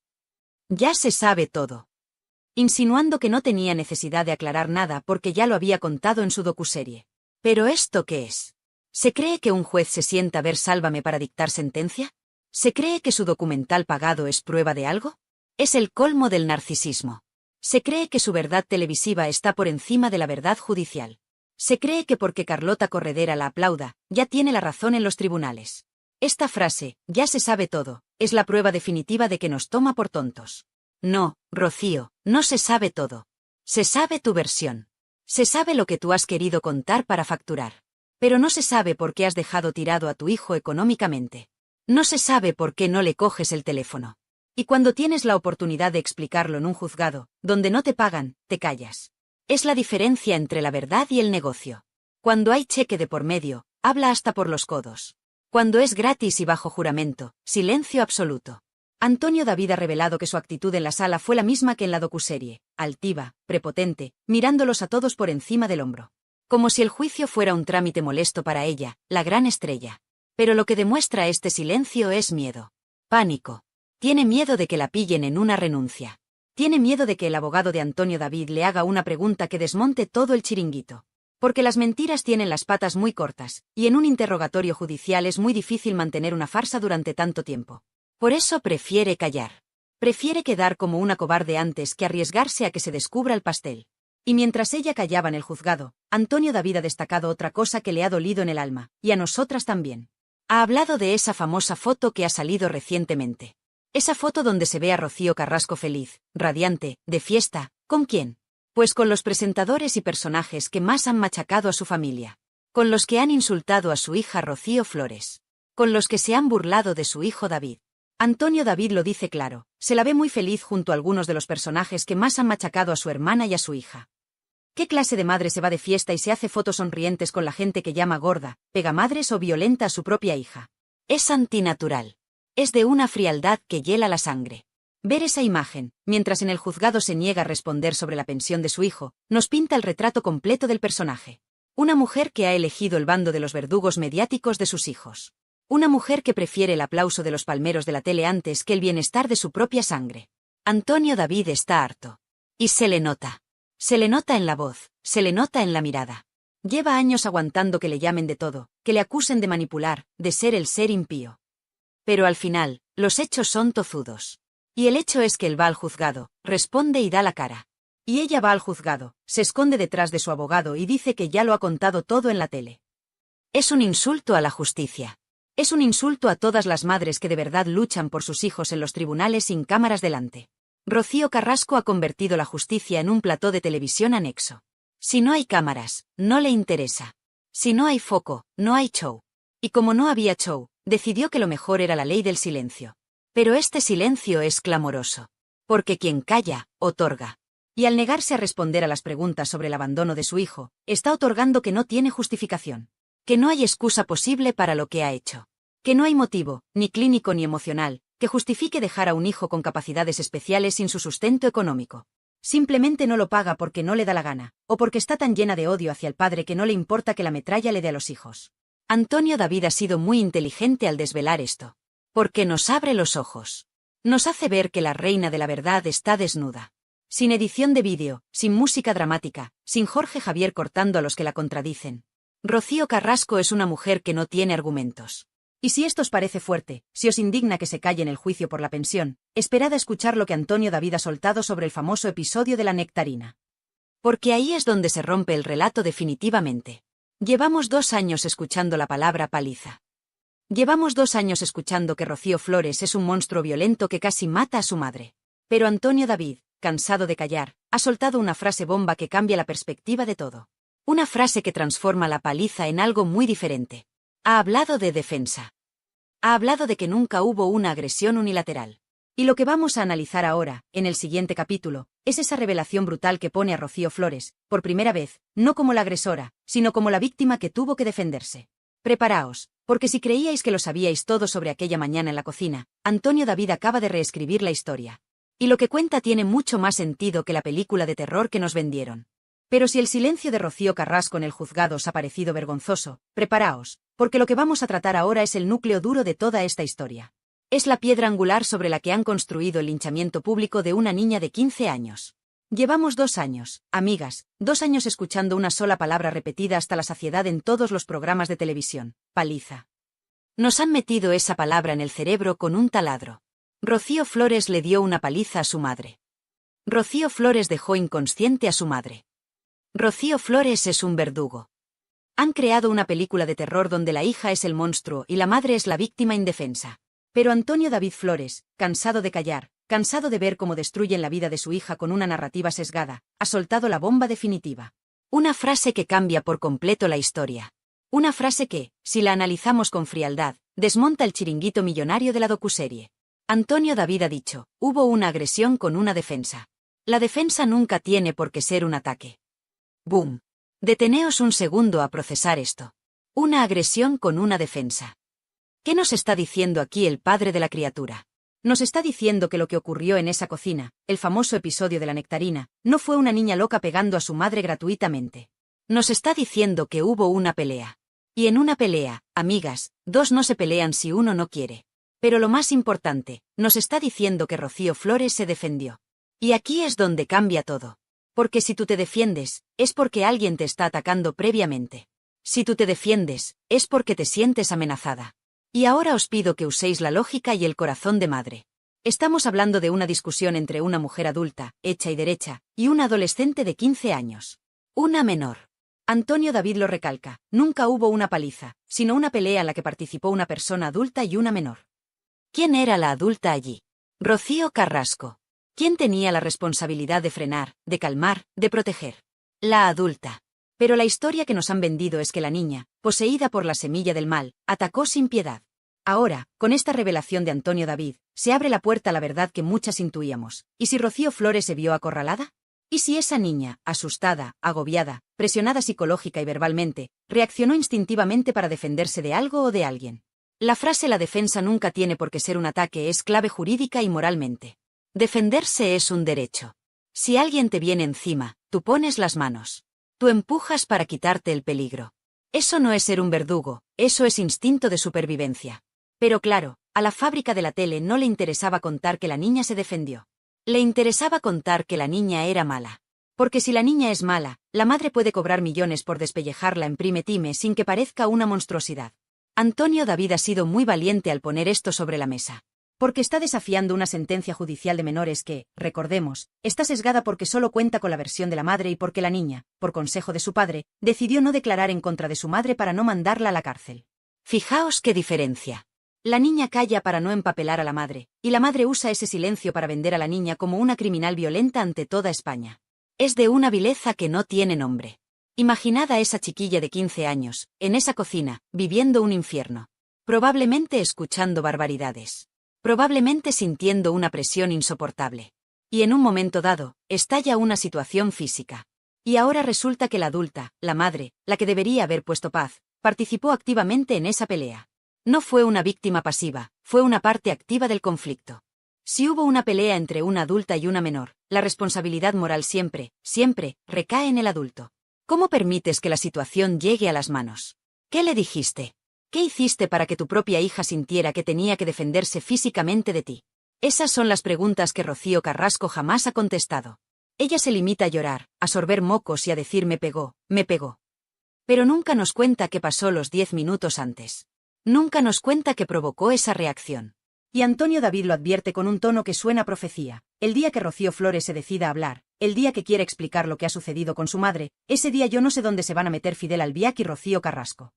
Ya se sabe todo. Insinuando que no tenía necesidad de aclarar nada porque ya lo había contado en su docuserie. ¿Pero esto qué es? ¿Se cree que un juez se sienta a ver Sálvame para dictar sentencia? ¿Se cree que su documental pagado es prueba de algo? Es el colmo del narcisismo. Se cree que su verdad televisiva está por encima de la verdad judicial. Se cree que porque Carlota Corredera la aplauda, ya tiene la razón en los tribunales. Esta frase, ya se sabe todo, es la prueba definitiva de que nos toma por tontos. No, Rocío, no se sabe todo. Se sabe tu versión. Se sabe lo que tú has querido contar para facturar. Pero no se sabe por qué has dejado tirado a tu hijo económicamente. No se sabe por qué no le coges el teléfono. Y cuando tienes la oportunidad de explicarlo en un juzgado, donde no te pagan, te callas. Es la diferencia entre la verdad y el negocio. Cuando hay cheque de por medio, habla hasta por los codos. Cuando es gratis y bajo juramento, silencio absoluto. Antonio David ha revelado que su actitud en la sala fue la misma que en la docuserie, altiva, prepotente, mirándolos a todos por encima del hombro. Como si el juicio fuera un trámite molesto para ella, la gran estrella. Pero lo que demuestra este silencio es miedo. Pánico. Tiene miedo de que la pillen en una renuncia. Tiene miedo de que el abogado de Antonio David le haga una pregunta que desmonte todo el chiringuito. Porque las mentiras tienen las patas muy cortas, y en un interrogatorio judicial es muy difícil mantener una farsa durante tanto tiempo. Por eso prefiere callar. Prefiere quedar como una cobarde antes que arriesgarse a que se descubra el pastel. Y mientras ella callaba en el juzgado, Antonio David ha destacado otra cosa que le ha dolido en el alma, y a nosotras también. Ha hablado de esa famosa foto que ha salido recientemente. Esa foto donde se ve a Rocío Carrasco feliz, radiante, de fiesta. ¿Con quién? Pues con los presentadores y personajes que más han machacado a su familia. Con los que han insultado a su hija Rocío Flores. Con los que se han burlado de su hijo David. Antonio David lo dice claro, se la ve muy feliz junto a algunos de los personajes que más han machacado a su hermana y a su hija. ¿Qué clase de madre se va de fiesta y se hace fotos sonrientes con la gente que llama gorda, pegamadres o violenta a su propia hija? Es antinatural. Es de una frialdad que hiela la sangre. Ver esa imagen, mientras en el juzgado se niega a responder sobre la pensión de su hijo, nos pinta el retrato completo del personaje. Una mujer que ha elegido el bando de los verdugos mediáticos de sus hijos. Una mujer que prefiere el aplauso de los palmeros de la tele antes que el bienestar de su propia sangre. Antonio David está harto. Y se le nota. Se le nota en la voz, se le nota en la mirada. Lleva años aguantando que le llamen de todo, que le acusen de manipular, de ser el ser impío. Pero al final, los hechos son tozudos. Y el hecho es que él va al juzgado, responde y da la cara. Y ella va al juzgado, se esconde detrás de su abogado y dice que ya lo ha contado todo en la tele. Es un insulto a la justicia. Es un insulto a todas las madres que de verdad luchan por sus hijos en los tribunales sin cámaras delante. Rocío Carrasco ha convertido la justicia en un plató de televisión anexo. Si no hay cámaras, no le interesa. Si no hay foco, no hay show. Y como no había show, decidió que lo mejor era la ley del silencio. Pero este silencio es clamoroso. Porque quien calla, otorga. Y al negarse a responder a las preguntas sobre el abandono de su hijo, está otorgando que no tiene justificación. Que no hay excusa posible para lo que ha hecho. Que no hay motivo, ni clínico ni emocional, que justifique dejar a un hijo con capacidades especiales sin su sustento económico. Simplemente no lo paga porque no le da la gana, o porque está tan llena de odio hacia el padre que no le importa que la metralla le dé a los hijos. Antonio David ha sido muy inteligente al desvelar esto. Porque nos abre los ojos. Nos hace ver que la reina de la verdad está desnuda. Sin edición de vídeo, sin música dramática, sin Jorge Javier cortando a los que la contradicen. Rocío Carrasco es una mujer que no tiene argumentos. Y si esto os parece fuerte, si os indigna que se calle en el juicio por la pensión, esperad a escuchar lo que Antonio David ha soltado sobre el famoso episodio de la nectarina. Porque ahí es donde se rompe el relato definitivamente. Llevamos 2 años escuchando la palabra paliza. Llevamos 2 años escuchando que Rocío Flores es un monstruo violento que casi mata a su madre. Pero Antonio David, cansado de callar, ha soltado una frase bomba que cambia la perspectiva de todo. Una frase que transforma la paliza en algo muy diferente. Ha hablado de defensa. Ha hablado de que nunca hubo una agresión unilateral. Y lo que vamos a analizar ahora, en el siguiente capítulo, es esa revelación brutal que pone a Rocío Flores, por primera vez, no como la agresora, sino como la víctima que tuvo que defenderse. Preparaos, porque si creíais que lo sabíais todo sobre aquella mañana en la cocina, Antonio David acaba de reescribir la historia. Y lo que cuenta tiene mucho más sentido que la película de terror que nos vendieron. Pero si el silencio de Rocío Carrasco en el juzgado os ha parecido vergonzoso, preparaos, porque lo que vamos a tratar ahora es el núcleo duro de toda esta historia. Es la piedra angular sobre la que han construido el linchamiento público de una niña de 15 años. Llevamos 2 años, amigas, 2 años escuchando una sola palabra repetida hasta la saciedad en todos los programas de televisión: paliza. Nos han metido esa palabra en el cerebro con un taladro. Rocío Flores le dio una paliza a su madre. Rocío Flores dejó inconsciente a su madre. Rocío Flores es un verdugo. Han creado una película de terror donde la hija es el monstruo y la madre es la víctima indefensa. Pero Antonio David Flores, cansado de callar, cansado de ver cómo destruyen la vida de su hija con una narrativa sesgada, ha soltado la bomba definitiva. Una frase que cambia por completo la historia. Una frase que, si la analizamos con frialdad, desmonta el chiringuito millonario de la docuserie. Antonio David ha dicho: hubo una agresión con una defensa. La defensa nunca tiene por qué ser un ataque. ¡Boom! Deteneos un segundo a procesar esto. Una agresión con una defensa. ¿Qué nos está diciendo aquí el padre de la criatura? Nos está diciendo que lo que ocurrió en esa cocina, el famoso episodio de la nectarina, no fue una niña loca pegando a su madre gratuitamente. Nos está diciendo que hubo una pelea. Y en una pelea, amigas, 2 no se pelean si uno no quiere. Pero lo más importante, nos está diciendo que Rocío Flores se defendió. Y aquí es donde cambia todo. Porque si tú te defiendes, es porque alguien te está atacando previamente. Si tú te defiendes, es porque te sientes amenazada. Y ahora os pido que uséis la lógica y el corazón de madre. Estamos hablando de una discusión entre una mujer adulta, hecha y derecha, y una adolescente de 15 años. Una menor. Antonio David lo recalca: nunca hubo una paliza, sino una pelea en la que participó una persona adulta y una menor. ¿Quién era la adulta allí? Rocío Carrasco. ¿Quién tenía la responsabilidad de frenar, de calmar, de proteger? La adulta. Pero la historia que nos han vendido es que la niña, poseída por la semilla del mal, atacó sin piedad. Ahora, con esta revelación de Antonio David, se abre la puerta a la verdad que muchas intuíamos. ¿Y si Rocío Flores se vio acorralada? ¿Y si esa niña, asustada, agobiada, presionada psicológica y verbalmente, reaccionó instintivamente para defenderse de algo o de alguien? La frase "la defensa nunca tiene por qué ser un ataque" es clave jurídica y moralmente. Defenderse es un derecho. Si alguien te viene encima, tú pones las manos. Tú empujas para quitarte el peligro. Eso no es ser un verdugo, eso es instinto de supervivencia. Pero claro, a la fábrica de la tele no le interesaba contar que la niña se defendió. Le interesaba contar que la niña era mala. Porque si la niña es mala, la madre puede cobrar millones por despellejarla en prime time sin que parezca una monstruosidad. Antonio David ha sido muy valiente al poner esto sobre la mesa. Porque está desafiando una sentencia judicial de menores que, recordemos, está sesgada porque solo cuenta con la versión de la madre y porque la niña, por consejo de su padre, decidió no declarar en contra de su madre para no mandarla a la cárcel. Fijaos qué diferencia. La niña calla para no empapelar a la madre, y la madre usa ese silencio para vender a la niña como una criminal violenta ante toda España. Es de una vileza que no tiene nombre. Imaginad a esa chiquilla de 15 años, en esa cocina, viviendo un infierno. Probablemente escuchando barbaridades. Probablemente sintiendo una presión insoportable. Y en un momento dado, estalla una situación física. Y ahora resulta que la adulta, la madre, la que debería haber puesto paz, participó activamente en esa pelea. No fue una víctima pasiva, fue una parte activa del conflicto. Si hubo una pelea entre una adulta y una menor, la responsabilidad moral siempre, siempre, recae en el adulto. ¿Cómo permites que la situación llegue a las manos? ¿Qué le dijiste? ¿Qué hiciste para que tu propia hija sintiera que tenía que defenderse físicamente de ti? Esas son las preguntas que Rocío Carrasco jamás ha contestado. Ella se limita a llorar, a sorber mocos y a decir me pegó, me pegó. Pero nunca nos cuenta qué pasó los 10 minutos antes. Nunca nos cuenta qué provocó esa reacción. Y Antonio David lo advierte con un tono que suena a profecía. El día que Rocío Flores se decida a hablar, el día que quiera explicar lo que ha sucedido con su madre, ese día yo no sé dónde se van a meter Fidel Albiac y Rocío Carrasco.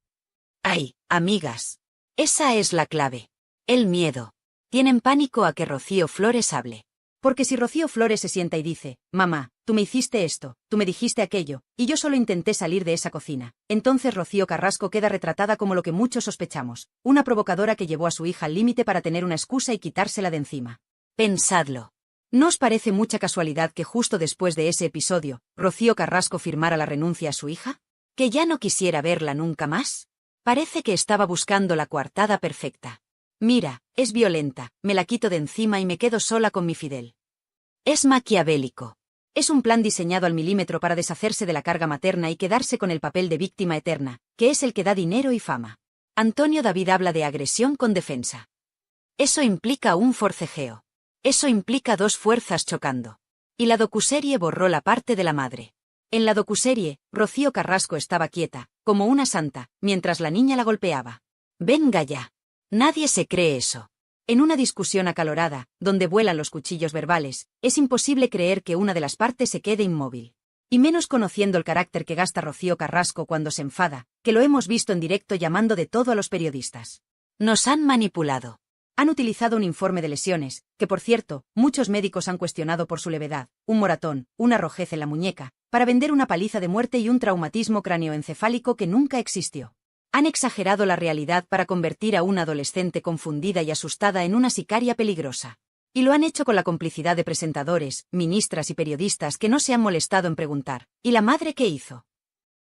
Ay, amigas. Esa es la clave. El miedo. Tienen pánico a que Rocío Flores hable. Porque si Rocío Flores se sienta y dice, mamá, tú me hiciste esto, tú me dijiste aquello, y yo solo intenté salir de esa cocina, entonces Rocío Carrasco queda retratada como lo que muchos sospechamos, una provocadora que llevó a su hija al límite para tener una excusa y quitársela de encima. Pensadlo. ¿No os parece mucha casualidad que justo después de ese episodio, Rocío Carrasco firmara la renuncia a su hija? ¿Que ya no quisiera verla nunca más? Parece que estaba buscando la coartada perfecta. Mira, es violenta, me la quito de encima y me quedo sola con mi Fidel. Es maquiavélico. Es un plan diseñado al milímetro para deshacerse de la carga materna y quedarse con el papel de víctima eterna, que es el que da dinero y fama. Antonio David habla de agresión con defensa. Eso implica un forcejeo. Eso implica dos fuerzas chocando. Y la docuserie borró la parte de la madre. En la docuserie, Rocío Carrasco estaba quieta, como una santa, mientras la niña la golpeaba. Venga ya. Nadie se cree eso. En una discusión acalorada, donde vuelan los cuchillos verbales, es imposible creer que una de las partes se quede inmóvil. Y menos conociendo el carácter que gasta Rocío Carrasco cuando se enfada, que lo hemos visto en directo llamando de todo a los periodistas. Nos han manipulado. Han utilizado un informe de lesiones, que por cierto, muchos médicos han cuestionado por su levedad, un moratón, una rojez en la muñeca, para vender una paliza de muerte y un traumatismo cráneoencefálico que nunca existió. Han exagerado la realidad para convertir a una adolescente confundida y asustada en una sicaria peligrosa. Y lo han hecho con la complicidad de presentadores, ministras y periodistas que no se han molestado en preguntar, ¿y la madre qué hizo?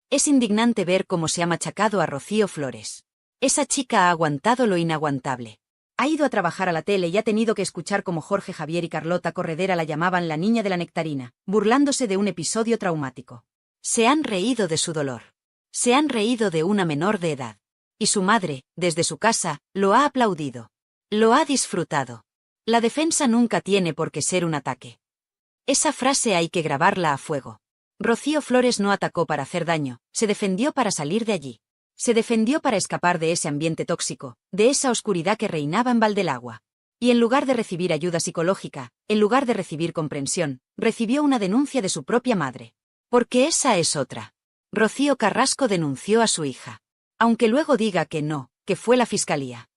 Es indignante ver cómo se ha machacado a Rocío Flores. Esa chica ha aguantado lo inaguantable. Ha ido a trabajar a la tele y ha tenido que escuchar cómo Jorge Javier y Carlota Corredera la llamaban la niña de la nectarina, burlándose de un episodio traumático. Se han reído de su dolor. Se han reído de una menor de edad. Y su madre, desde su casa, lo ha aplaudido. Lo ha disfrutado. La defensa nunca tiene por qué ser un ataque. Esa frase hay que grabarla a fuego. Rocío Flores no atacó para hacer daño, se defendió para salir de allí. Se defendió para escapar de ese ambiente tóxico, de esa oscuridad que reinaba en Valdelagua. Y en lugar de recibir ayuda psicológica, en lugar de recibir comprensión, recibió una denuncia de su propia madre. Porque esa es otra. Rocío Carrasco denunció a su hija. Aunque luego diga que no, que fue la fiscalía.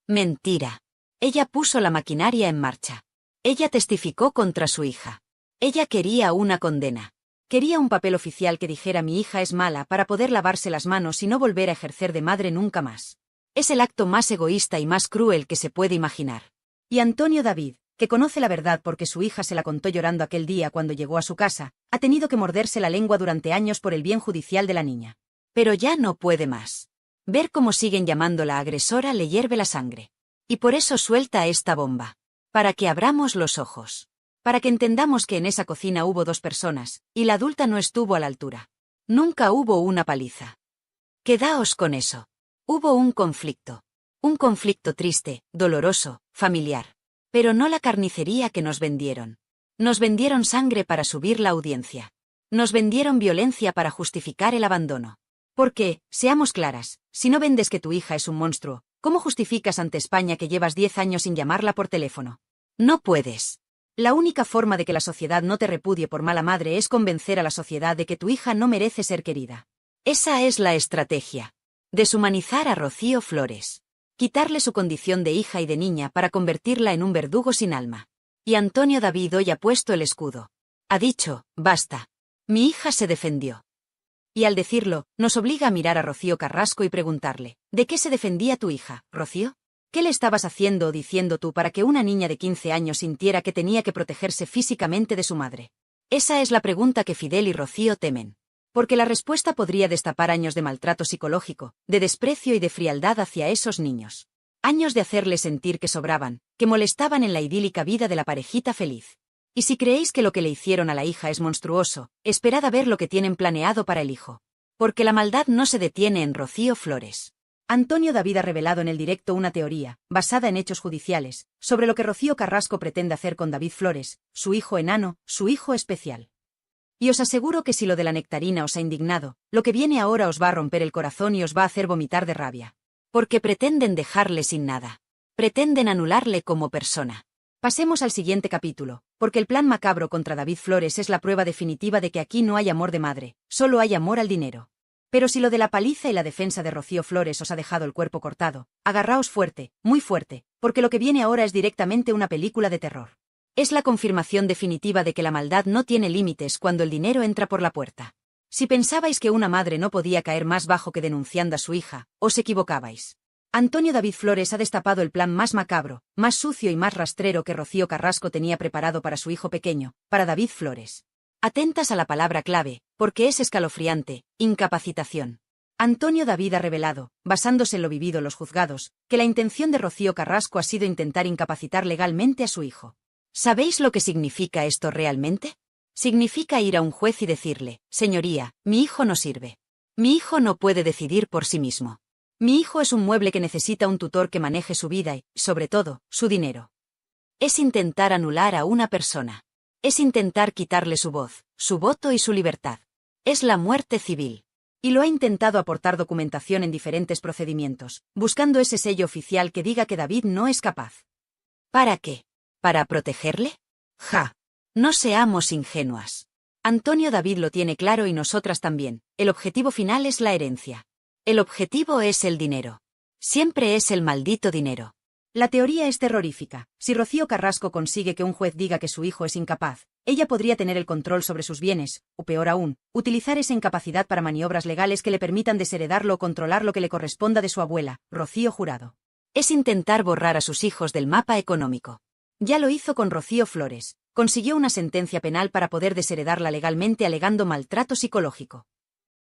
Mentira. Ella puso la maquinaria en marcha. Ella testificó contra su hija. Ella quería una condena. Quería un papel oficial que dijera mi hija es mala para poder lavarse las manos y no volver a ejercer de madre nunca más. Es el acto más egoísta y más cruel que se puede imaginar. Y Antonio David, que conoce la verdad porque su hija se la contó llorando aquel día cuando llegó a su casa, ha tenido que morderse la lengua durante años por el bien judicial de la niña. Pero ya no puede más. Ver cómo siguen llamándola agresora le hierve la sangre. Y por eso suelta esta bomba. Para que abramos los ojos. Para que entendamos que en esa cocina hubo dos personas, y la adulta no estuvo a la altura. Nunca hubo una paliza. Quedaos con eso. Hubo un conflicto. Un conflicto triste, doloroso, familiar. Pero no la carnicería que nos vendieron. Nos vendieron sangre para subir la audiencia. Nos vendieron violencia para justificar el abandono. Porque, seamos claras, si no vendes que tu hija es un monstruo, ¿cómo justificas ante España que llevas 10 años sin llamarla por teléfono? No puedes. La única forma de que la sociedad no te repudie por mala madre es convencer a la sociedad de que tu hija no merece ser querida. Esa es la estrategia. Deshumanizar a Rocío Flores. Quitarle su condición de hija y de niña para convertirla en un verdugo sin alma. Y Antonio David hoy ha puesto el escudo. Ha dicho, basta. Mi hija se defendió. Y al decirlo, nos obliga a mirar a Rocío Carrasco y preguntarle, ¿de qué se defendía tu hija, Rocío? ¿Qué le estabas haciendo o diciendo tú para que una niña de 15 años sintiera que tenía que protegerse físicamente de su madre? Esa es la pregunta que Fidel y Rocío temen. Porque la respuesta podría destapar años de maltrato psicológico, de desprecio y de frialdad hacia esos niños. Años de hacerles sentir que sobraban, que molestaban en la idílica vida de la parejita feliz. Y si creéis que lo que le hicieron a la hija es monstruoso, esperad a ver lo que tienen planeado para el hijo. Porque la maldad no se detiene en Rocío Flores. Antonio David ha revelado en el directo una teoría, basada en hechos judiciales, sobre lo que Rocío Carrasco pretende hacer con David Flores, su hijo enano, su hijo especial. Y os aseguro que si lo de la nectarina os ha indignado, lo que viene ahora os va a romper el corazón y os va a hacer vomitar de rabia. Porque pretenden dejarle sin nada. Pretenden anularle como persona. Pasemos al siguiente capítulo, porque el plan macabro contra David Flores es la prueba definitiva de que aquí no hay amor de madre, solo hay amor al dinero. Pero si lo de la paliza y la defensa de Rocío Flores os ha dejado el cuerpo cortado, agarraos fuerte, muy fuerte, porque lo que viene ahora es directamente una película de terror. Es la confirmación definitiva de que la maldad no tiene límites cuando el dinero entra por la puerta. Si pensabais que una madre no podía caer más bajo que denunciando a su hija, os equivocabais. Antonio David Flores ha destapado el plan más macabro, más sucio y más rastrero que Rocío Carrasco tenía preparado para su hijo pequeño, para David Flores. Atentas a la palabra clave, porque es escalofriante: incapacitación. Antonio David ha revelado, basándose en lo vivido en los juzgados, que la intención de Rocío Carrasco ha sido intentar incapacitar legalmente a su hijo. ¿Sabéis lo que significa esto realmente? Significa ir a un juez y decirle: señoría, mi hijo no sirve. Mi hijo no puede decidir por sí mismo. Mi hijo es un mueble que necesita un tutor que maneje su vida y, sobre todo, su dinero. Es intentar anular a una persona. Es intentar quitarle su voz, su voto y su libertad. Es la muerte civil. Y lo ha intentado aportar documentación en diferentes procedimientos, buscando ese sello oficial que diga que David no es capaz. ¿Para qué? ¿Para protegerle? ¡Ja! No seamos ingenuas. Antonio David lo tiene claro y nosotras también. El objetivo final es la herencia. El objetivo es el dinero. Siempre es el maldito dinero. La teoría es terrorífica. Si Rocío Carrasco consigue que un juez diga que su hijo es incapaz, ella podría tener el control sobre sus bienes, o peor aún, utilizar esa incapacidad para maniobras legales que le permitan desheredarlo o controlar lo que le corresponda de su abuela, Rocío Jurado. Es intentar borrar a sus hijos del mapa económico. Ya lo hizo con Rocío Flores. Consiguió una sentencia penal para poder desheredarla legalmente alegando maltrato psicológico.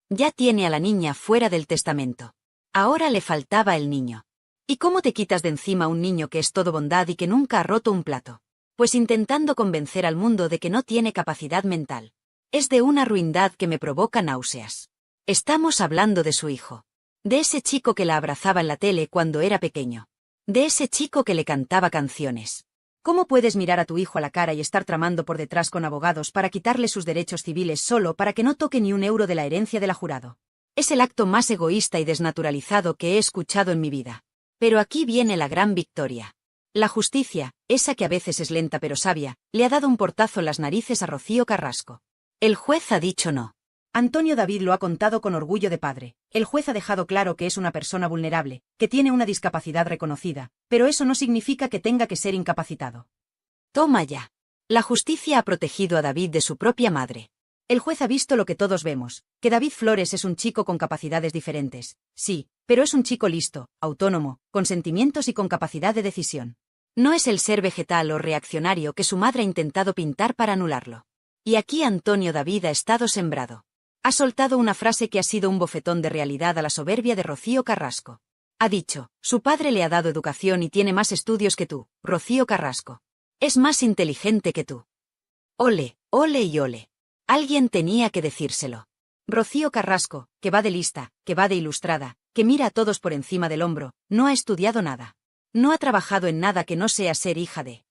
Ya tiene a la niña fuera del testamento. Ahora le faltaba el niño. ¿Y cómo te quitas de encima a un niño que es todo bondad y que nunca ha roto un plato? Pues intentando convencer al mundo de que no tiene capacidad mental. Es de una ruindad que me provoca náuseas. Estamos hablando de su hijo. De ese chico que la abrazaba en la tele cuando era pequeño. De ese chico que le cantaba canciones. ¿Cómo puedes mirar a tu hijo a la cara y estar tramando por detrás con abogados para quitarle sus derechos civiles solo para que no toque ni un euro de la herencia de la Jurado? Es el acto más egoísta y desnaturalizado que he escuchado en mi vida. Pero aquí viene la gran victoria. La justicia, esa que a veces es lenta pero sabia, le ha dado un portazo en las narices a Rocío Carrasco. El juez ha dicho no. Antonio David lo ha contado con orgullo de padre. El juez ha dejado claro que es una persona vulnerable, que tiene una discapacidad reconocida, pero eso no significa que tenga que ser incapacitado. Toma ya. La justicia ha protegido a David de su propia madre. El juez ha visto lo que todos vemos, que David Flores es un chico con capacidades diferentes, sí, pero es un chico listo, autónomo, con sentimientos y con capacidad de decisión. No es el ser vegetal o reaccionario que su madre ha intentado pintar para anularlo. Y aquí Antonio David ha estado sembrado. Ha soltado una frase que ha sido un bofetón de realidad a la soberbia de Rocío Carrasco. Ha dicho: su padre le ha dado educación y tiene más estudios que tú, Rocío Carrasco. Es más inteligente que tú. Ole, ole y ole. Alguien tenía que decírselo. Rocío Carrasco, que va de lista, que va de ilustrada, que mira a todos por encima del hombro, no ha estudiado nada. No ha trabajado en nada que no sea ser hija de.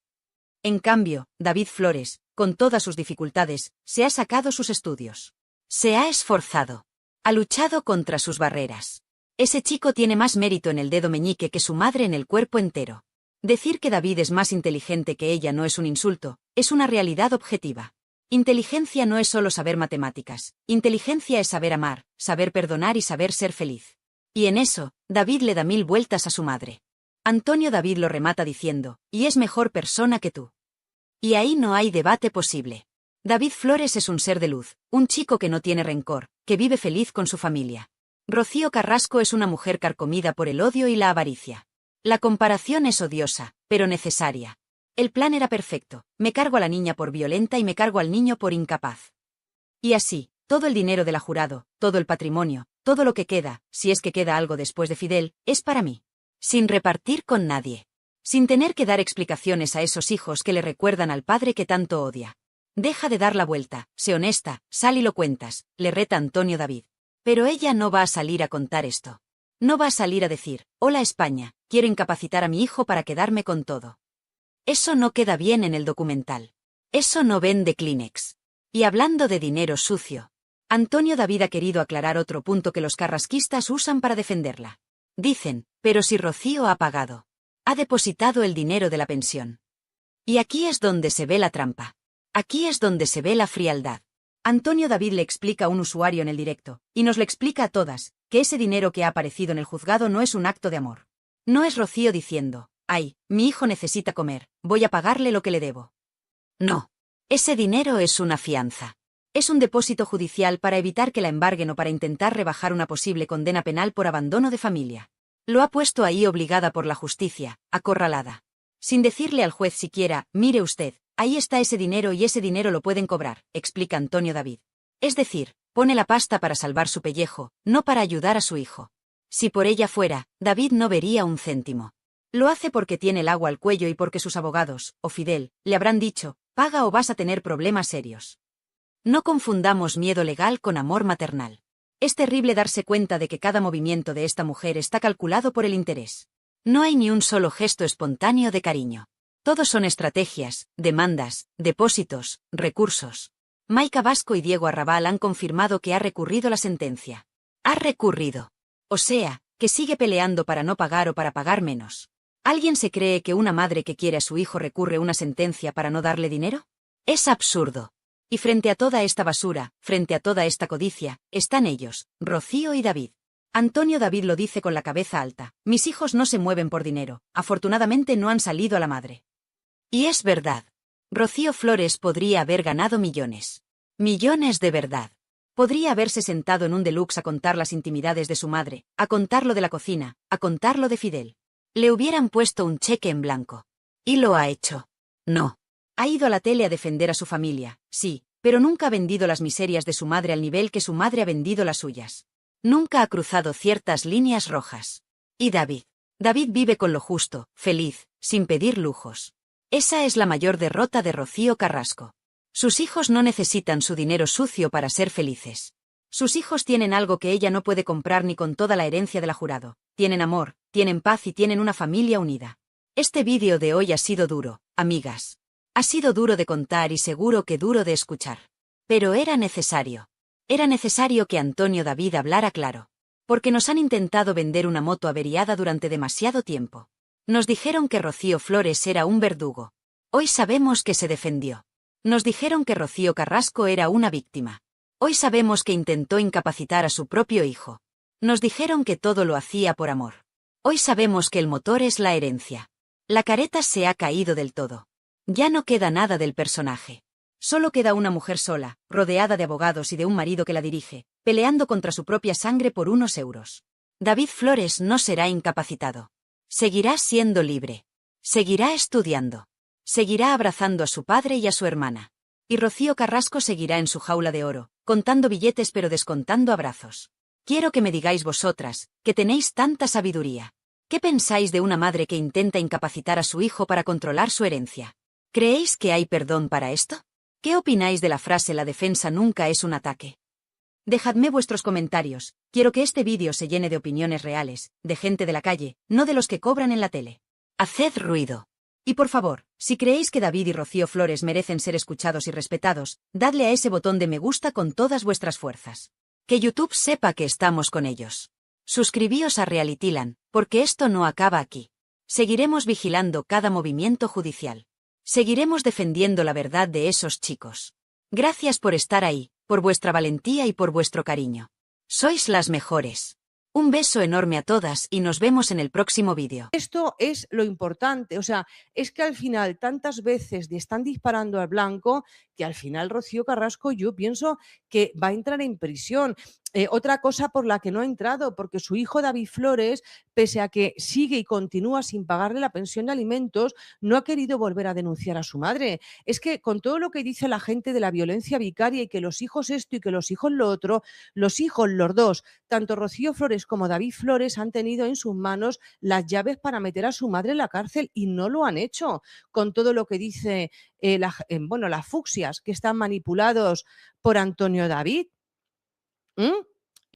En cambio, David Flores, con todas sus dificultades, se ha sacado sus estudios. Se ha esforzado. Ha luchado contra sus barreras. Ese chico tiene más mérito en el dedo meñique que su madre en el cuerpo entero. Decir que David es más inteligente que ella no es un insulto, es una realidad objetiva. Inteligencia no es solo saber matemáticas. Inteligencia es saber amar, saber perdonar y saber ser feliz. Y en eso, David le da 1000 vueltas a su madre. Antonio David lo remata diciendo: y es mejor persona que tú. Y ahí no hay debate posible. David Flores es un ser de luz, un chico que no tiene rencor, que vive feliz con su familia. Rocío Carrasco es una mujer carcomida por el odio y la avaricia. La comparación es odiosa, pero necesaria. El plan era perfecto: me cargo a la niña por violenta y me cargo al niño por incapaz. Y así, todo el dinero de la Jurado, todo el patrimonio, todo lo que queda, si es que queda algo después de Fidel, es para mí. Sin repartir con nadie. Sin tener que dar explicaciones a esos hijos que le recuerdan al padre que tanto odia. Deja de dar la vuelta, sé honesta, sal y lo cuentas, le reta Antonio David. Pero ella no va a salir a contar esto. No va a salir a decir: hola España, quiero incapacitar a mi hijo para quedarme con todo. Eso no queda bien en el documental. Eso no vende Kleenex. Y hablando de dinero sucio, Antonio David ha querido aclarar otro punto que los carrasquistas usan para defenderla. Dicen, pero si Rocío ha pagado, ha depositado el dinero de la pensión. Y aquí es donde se ve la trampa. Aquí es donde se ve la frialdad. Antonio David le explica a un usuario en el directo, y nos lo explica a todas, que ese dinero que ha aparecido en el juzgado no es un acto de amor. No es Rocío diciendo, ay, mi hijo necesita comer, voy a pagarle lo que le debo. No. Ese dinero es una fianza. Es un depósito judicial para evitar que la embarguen o para intentar rebajar una posible condena penal por abandono de familia. Lo ha puesto ahí obligada por la justicia, acorralada. Sin decirle al juez siquiera, mire usted, ahí está ese dinero y ese dinero lo pueden cobrar, explica Antonio David. Es decir, pone la pasta para salvar su pellejo, no para ayudar a su hijo. Si por ella fuera, David no vería un céntimo. Lo hace porque tiene el agua al cuello y porque sus abogados, o Fidel, le habrán dicho, paga o vas a tener problemas serios. No confundamos miedo legal con amor maternal. Es terrible darse cuenta de que cada movimiento de esta mujer está calculado por el interés. No hay ni un solo gesto espontáneo de cariño. Todos son estrategias, demandas, depósitos, recursos. Maika Vasco y Diego Arrabal han confirmado que ha recurrido la sentencia. Ha recurrido. O sea, que sigue peleando para no pagar o para pagar menos. ¿Alguien se cree que una madre que quiere a su hijo recurre una sentencia para no darle dinero? Es absurdo. Y frente a toda esta basura, frente a toda esta codicia, están ellos, Rocío y David. Antonio David lo dice con la cabeza alta, mis hijos no se mueven por dinero, afortunadamente no han salido a la madre. Y es verdad. Rocío Flores podría haber ganado millones. Millones de verdad. Podría haberse sentado en un deluxe a contar las intimidades de su madre, a contar lo de la cocina, a contar lo de Fidel. Le hubieran puesto un cheque en blanco. ¿Y lo ha hecho? No. Ha ido a la tele a defender a su familia, sí, pero nunca ha vendido las miserias de su madre al nivel que su madre ha vendido las suyas. Nunca ha cruzado ciertas líneas rojas. ¿Y David? David vive con lo justo, feliz, sin pedir lujos. Esa es la mayor derrota de Rocío Carrasco. Sus hijos no necesitan su dinero sucio para ser felices. Sus hijos tienen algo que ella no puede comprar ni con toda la herencia de la jurado. Tienen amor, tienen paz y tienen una familia unida. Este vídeo de hoy ha sido duro, amigas. Ha sido duro de contar y seguro que duro de escuchar. Pero era necesario. Era necesario que Antonio David hablara claro. Porque nos han intentado vender una moto averiada durante demasiado tiempo. Nos dijeron que Rocío Flores era un verdugo. Hoy sabemos que se defendió. Nos dijeron que Rocío Carrasco era una víctima. Hoy sabemos que intentó incapacitar a su propio hijo. Nos dijeron que todo lo hacía por amor. Hoy sabemos que el motor es la herencia. La careta se ha caído del todo. Ya no queda nada del personaje. Solo queda una mujer sola, rodeada de abogados y de un marido que la dirige, peleando contra su propia sangre por unos euros. David Flores no será incapacitado. Seguirá siendo libre. Seguirá estudiando. Seguirá abrazando a su padre y a su hermana. Y Rocío Carrasco seguirá en su jaula de oro, contando billetes pero descontando abrazos. Quiero que me digáis vosotras, que tenéis tanta sabiduría. ¿Qué pensáis de una madre que intenta incapacitar a su hijo para controlar su herencia? ¿Creéis que hay perdón para esto? ¿Qué opináis de la frase la defensa nunca es un ataque? Dejadme vuestros comentarios, quiero que este vídeo se llene de opiniones reales, de gente de la calle, no de los que cobran en la tele. Haced ruido. Y por favor, si creéis que David y Rocío Flores merecen ser escuchados y respetados, dadle a ese botón de me gusta con todas vuestras fuerzas. Que YouTube sepa que estamos con ellos. Suscribíos a Realityland, porque esto no acaba aquí. Seguiremos vigilando cada movimiento judicial. Seguiremos defendiendo la verdad de esos chicos. Gracias por estar ahí, por vuestra valentía y por vuestro cariño. Sois las mejores. Un beso enorme a todas y nos vemos en el próximo vídeo. Esto es lo importante, o sea, es que al final tantas veces le están disparando al blanco que al final Rocío Carrasco yo pienso que va a entrar en prisión. Otra cosa por la que no ha entrado, porque su hijo David Flores, pese a que sigue y continúa sin pagarle la pensión de alimentos, no ha querido volver a denunciar a su madre. Es que con todo lo que dice la gente de la violencia vicaria y que los hijos esto y que los hijos lo otro, los hijos, los dos, tanto Rocío Flores como David Flores han tenido en sus manos las llaves para meter a su madre en la cárcel y no lo han hecho. Con todo lo que dice las fucsias que están manipulados por Antonio David.